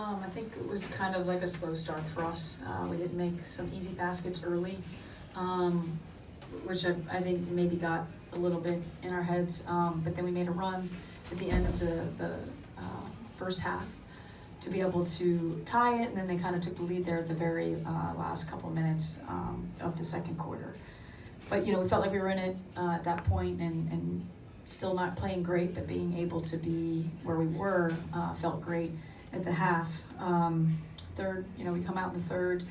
I think it was kind of like a slow start for us. We didn't make some easy baskets early, which I think maybe got a little bit in our heads. But then we made a run at the end of the first half to be able to tie it, and then they kind of took the lead there at the very last couple of minutes of the second quarter. But, we felt like we were in it at that point, and still not playing great, but being able to be where we were felt great at the half. Third, we come out in the third.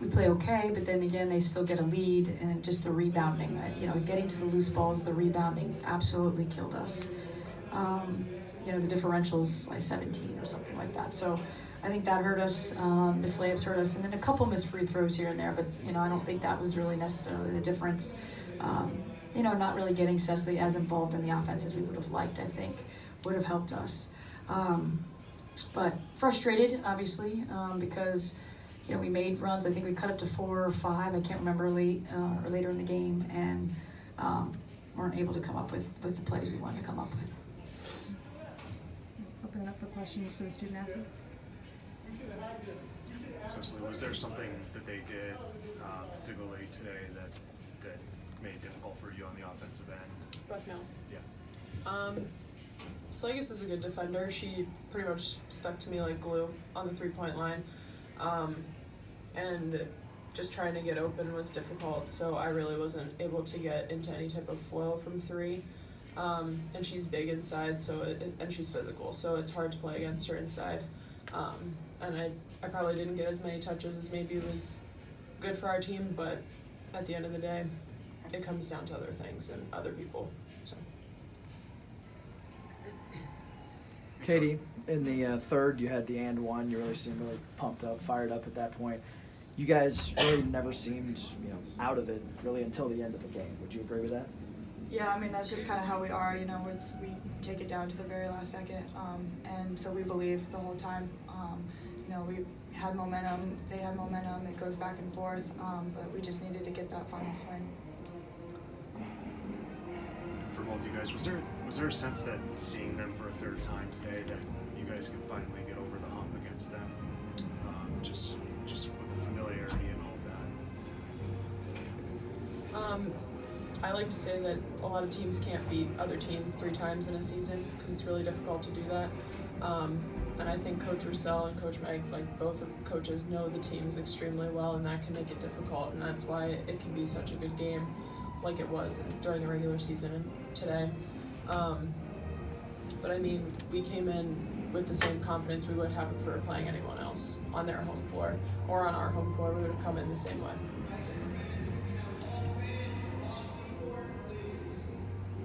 We play okay, but then again, they still get a lead, and just the rebounding, getting to the loose balls, the rebounding absolutely killed us. The differential's like 17 or something like that. So I think that hurt us. Missed layups hurt us, and then a couple missed free throws here and there, but I don't think that was really necessarily the difference. Not really getting Cecily as involved in the offense as we would have liked, I think, would have helped us. But frustrated, obviously, because we made runs. I think we cut it to 4 or 5. I can't remember or later in the game, and weren't able to come up with the plays we wanted to come up with. Open it up for questions for the student athletes. Cecily, was there something that they did particularly today that made it difficult for you on the offensive end? Bucknell. Yeah. Slagus is a good defender. She pretty much stuck to me like glue on the 3-point line. And just trying to get open was difficult, so I really wasn't able to get into any type of flow from 3. And she's big inside, and she's physical, so it's hard to play against her inside. And I probably didn't get as many touches as maybe was good for our team, but at the end of the day, it comes down to other things and other people. So. Katie, in the third, you had the and one. You really seemed really pumped up, fired up at that point. You guys really never seemed, out of it really until the end of the game. Would you agree with that? Yeah, that's just kind of how we are. We take it down to the very last second, and so we believe the whole time. We had momentum. They had momentum. It goes back and forth, but we just needed to get that final swing. For both you guys, was there a sense that seeing them for a third time today that you guys could finally get over the hump against them, just with the familiarity and all of that? I like to say that a lot of teams can't beat other teams 3 times in a season because it's really difficult to do that. And I think Coach Russell and Coach Meg, both coaches, know the teams extremely well, and that can make it difficult, and that's why it can be such a good game like it was during the regular season and today. But we came in with the same confidence we would have if we were playing anyone else on their home floor or on our home floor. We would have come in the same way.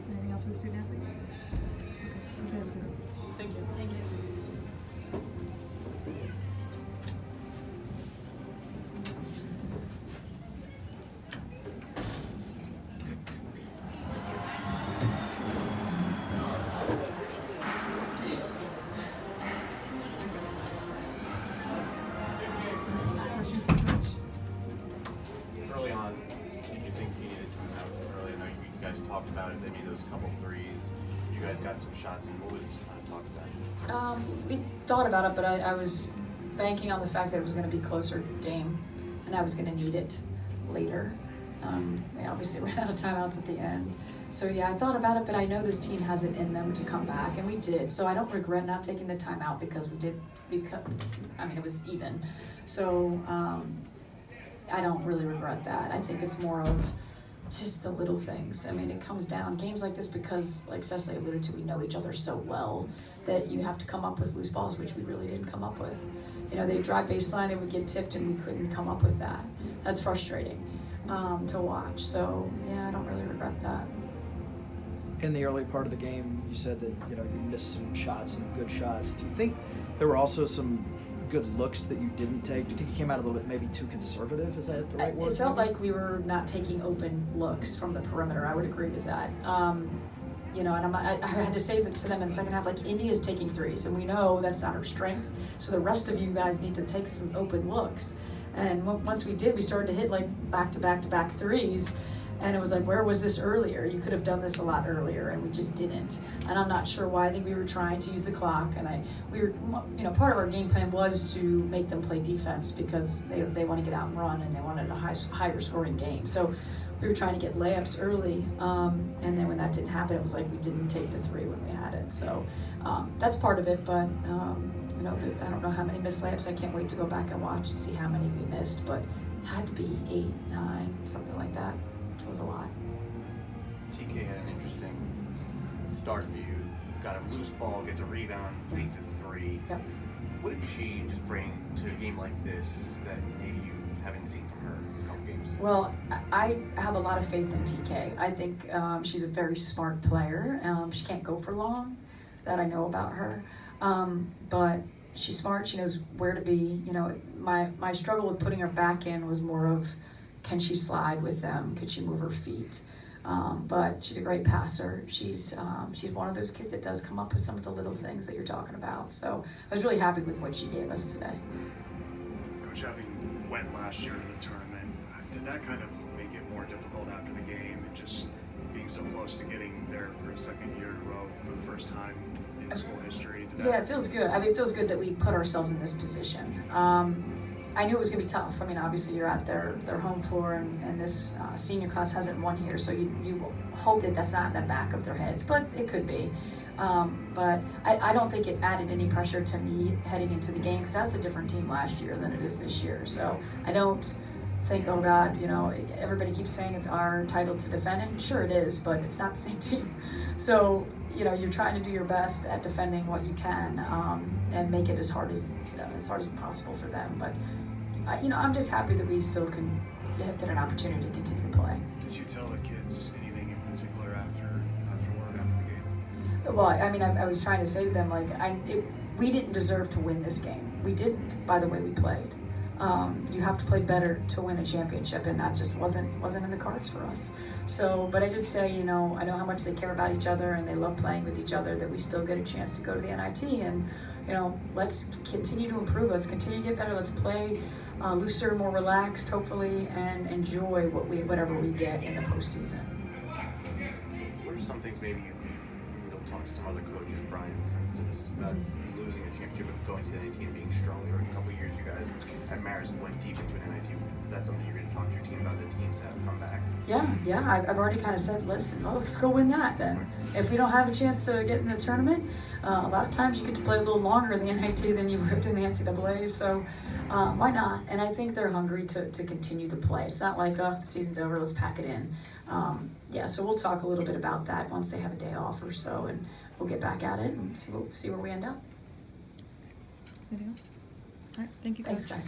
Anything else for the student athletes? Okay, you guys can go. Thank you. Thank you. Questions for Coach? Early on, did you think you needed to come out early? I know you guys talked about it, maybe those couple threes. You guys got some shots in. What was kind of talk about? We thought about it, but I was banking on the fact that it was going to be a closer game, and I was going to need it later. They obviously ran out of timeouts at the end. So yeah, I thought about it, but I know this team has it in them to come back, and we did. So I don't regret not taking the timeout because it was even. So I don't really regret that. I think it's more of just the little things. It comes down, games like this, because like Cecily alluded to, we know each other so well that you have to come up with loose balls, which we really didn't come up with. They drive baseline, it would get tipped, and we couldn't come up with that. That's frustrating to watch. So yeah, I don't really regret that. In the early part of the game, you said that you missed some shots, some good shots. Do you think there were also some good looks that you didn't take? Do you think you came out a little bit maybe too conservative? Is that the right word? It felt like we were not taking open looks from the perimeter. I would agree with that. And I had to say to them in the second half, India's taking threes, and we know that's not her strength. So the rest of you guys need to take some open looks. And once we did, we started to hit back-to-back-to-back threes. And it was like, where was this earlier? You could have done this a lot earlier, and we just didn't. And I'm not sure why. I think we were trying to use the clock, and part of our game plan was to make them play defense because they want to get out and run, and they wanted a higher scoring game. So we were trying to get layups early, and then when that didn't happen, it was like we didn't take the three when we had it. So that's part of it, but I don't know how many missed layups. I can't wait to go back and watch and see how many we missed, but had to be 8, 9, something like that. It was a lot. TK had an interesting start for you. Got a loose ball, gets a rebound, makes it 3. Yep. What did she just bring to a game like this that maybe you haven't seen from her in a couple games? Well, I have a lot of faith in TK. I think she's a very smart player. She can't go for long, that I know about her. But she's smart. She knows where to be. My struggle with putting her back in was more of, can she slide with them? Could she move her feet? But she's a great passer. She's one of those kids that does come up with some of the little things that you're talking about. So I was really happy with what she gave us today. Coach, having went last year to the tournament, did that kind of make it more difficult after the game, and just being so close to getting there for a second year in a row for the first time in school history? Yeah, it feels good. It feels good that we put ourselves in this position. I knew it was going to be tough. Obviously you're at their home floor, and this senior class hasn't won here, so you hope that that's not in the back of their heads, but it could be. But I don't think it added any pressure to me heading into the game, because that's a different team last year than it is this year. So I don't think, oh God, everybody keeps saying it's our title to defend, and sure it is, but it's not the same team. So you're trying to do your best at defending what you can, and make it as hard as possible for them. But I'm just happy that we still can get an opportunity to continue to play. Did you tell the kids anything in particular after the game? Well, I was trying to say to them, we didn't deserve to win this game. We didn't, by the way we played. You have to play better to win a championship, and that just wasn't in the cards for us. So, but I did say, I know how much they care about each other and they love playing with each other, that we still get a chance to go to the NIT, and let's continue to improve. Let's continue to get better. Let's play looser, more relaxed, hopefully, and enjoy whatever we get in the postseason. What are some things maybe you'll talk to some other coaches, Brian, for instance, about losing a championship and going to the NIT and being strong? There were a couple of years you guys at Marist went deep into an NIT. Is that something you're going to talk to your team about, the teams have come back? Yeah, I've already kind of said, listen, let's go win that then. If we don't have a chance to get in the tournament, a lot of times you get to play a little longer in the NIT than you would in the NCAA, so why not? And I think they're hungry to continue to play. It's not like, the season's over, let's pack it in. So we'll talk a little bit about that once they have a day off or so, and we'll get back at it and see where we end up. Anything else? All right, thank you, Coach. Thanks, guys.